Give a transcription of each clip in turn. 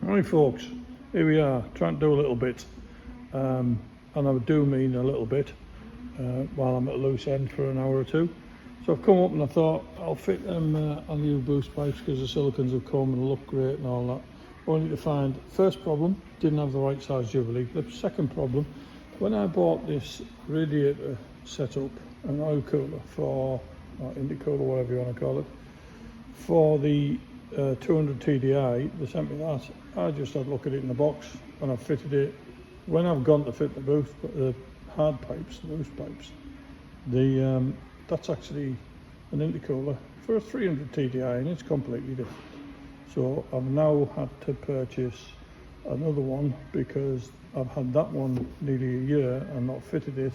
Right folks, here we are trying to do a little bit, and I do mean a little bit, while I'm at a loose end for an hour or two. So I've come up and I thought I'll fit them on new boost pipes because the silicons have come and look great and all that. Only to find, first problem, didn't have the right size jubilee. The second problem, when I bought this radiator setup, an oil cooler for, or intercooler, whatever you want to call it, for the 200 TDI, they sent me that. I just had a look at it in the box and I fitted it. When I've gone to fit the hard pipes, the boost pipes, that's actually an intercooler for a 300 TDI and it's completely different. So I've now had to purchase another one because I've had that one nearly a year and not fitted it.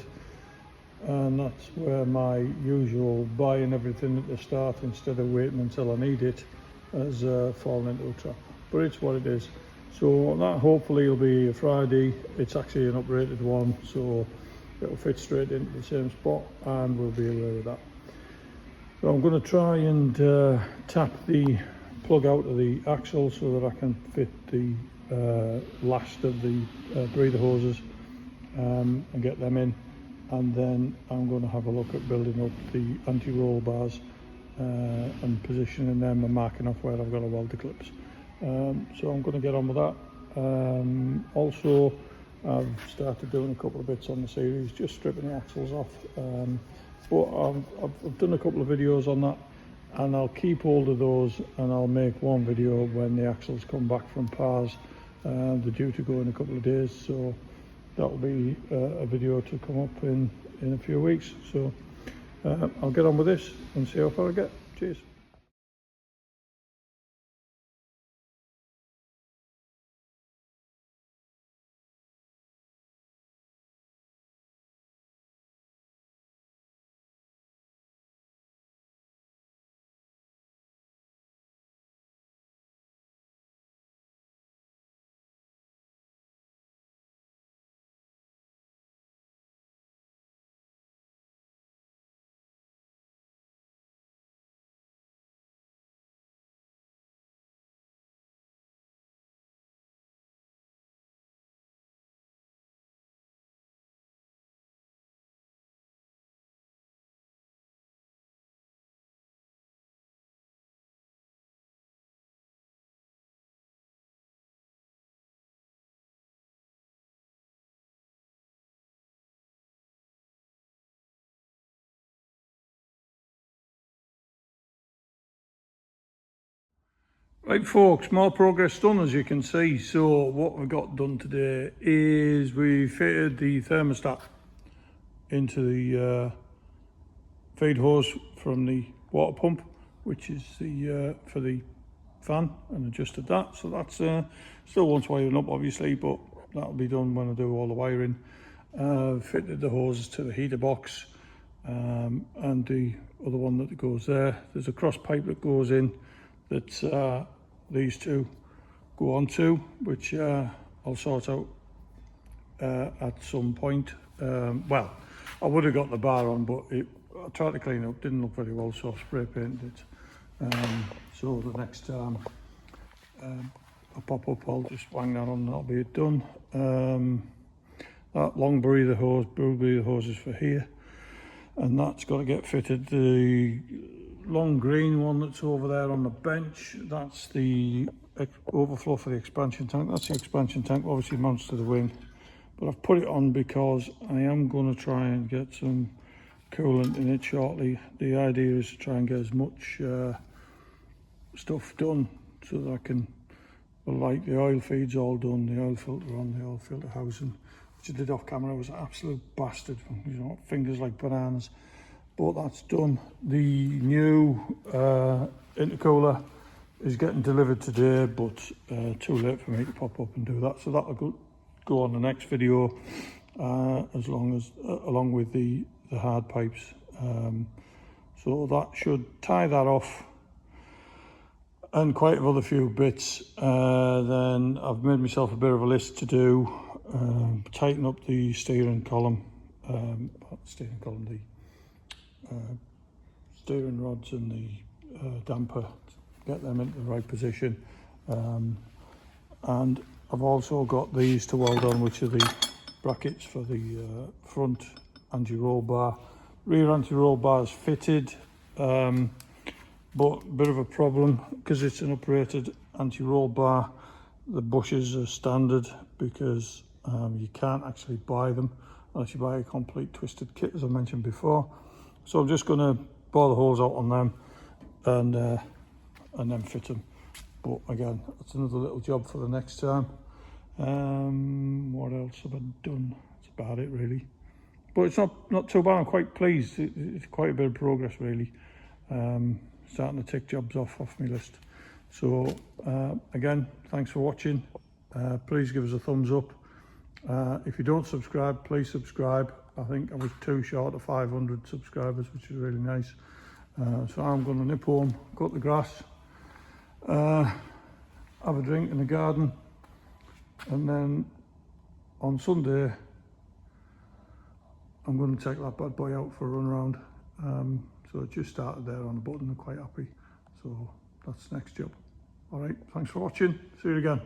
And that's where my usual buying everything at the start instead of waiting until I need it has fallen into a trap. But it's what it is. So that hopefully will be a Friday. It's actually an uprated one, so it'll fit straight into the same spot and we'll be aware of that. So I'm going to try and tap the plug out of the axle so that I can fit the last of the breather hoses and get them in. And then I'm going to have a look at building up the anti-roll bars and positioning them and marking off where I've got a welder clips. So I'm going to get on with that. Also, I've started doing a couple of bits on the series, just stripping the axles off. But I've done a couple of videos on that, and I'll keep hold of those and I'll make one video when the axles come back from Pars. They're due to go in a couple of days, so that'll be a video to come up in a few weeks. So I'll get on with this and see how far I get. Cheers. Right folks, more progress done as you can see. So what we've got done today is we fitted the thermostat into the feed hose from the water pump, which is the for the fan, and adjusted that. So that's still wants wiring up obviously, but that'll be done when I do all the wiring. Fitted the hoses to the heater box and the other one that goes there. There's a cross pipe that goes in that these two go onto, which I'll sort out at some point. Well, I would have got the bar on, but I tried to clean it up, didn't look very well, so I spray painted it. So the next time I pop up, I'll just wang that on and that'll be it done. That long breather hose is for here, and that's got to get fitted. The long green one that's over there on the bench, that's the overflow for the expansion tank. That's the expansion tank, obviously mounts to the wing, but I've put it on because I am going to try and get some coolant in it shortly. The idea is to try and get as much stuff done so that I can, well, like the oil feed's all done, the oil filter on, the oil filter housing, which I did off camera, was an absolute bastard, you know, fingers like bananas, but that's done. The new intercooler is getting delivered today, but too late for me to pop up and do that, so that'll go on the next video along with the hard pipes. So that should tie that off and quite a few bits. Then I've made myself a bit of a list to do. Tighten up the steering column, the steering rods and the damper, get them into the right position. and I've also got these to weld on, which are the brackets for the front anti-roll bar. Rear anti-roll bar is fitted, but a bit of a problem because it's an uprated anti-roll bar. The bushes are standard because you can't actually buy them unless you buy a complete twisted kit, as I mentioned before. So I'm just going to bore the holes out on them and then fit them. But again, that's another little job for the next time. What else have I done? That's about it really. But it's not too bad. I'm quite pleased. It's quite a bit of progress really. Starting to tick jobs off my list. So again, thanks for watching. Please give us a thumbs up. If you don't subscribe, please subscribe. I think I was too short of 500 subscribers, which is really nice. So I'm going to nip home, cut the grass, have a drink in the garden, and then on Sunday I'm going to take that bad boy out for a run around. So it just started there on the button. I'm quite happy. So that's the next job. All right, thanks for watching. See you again.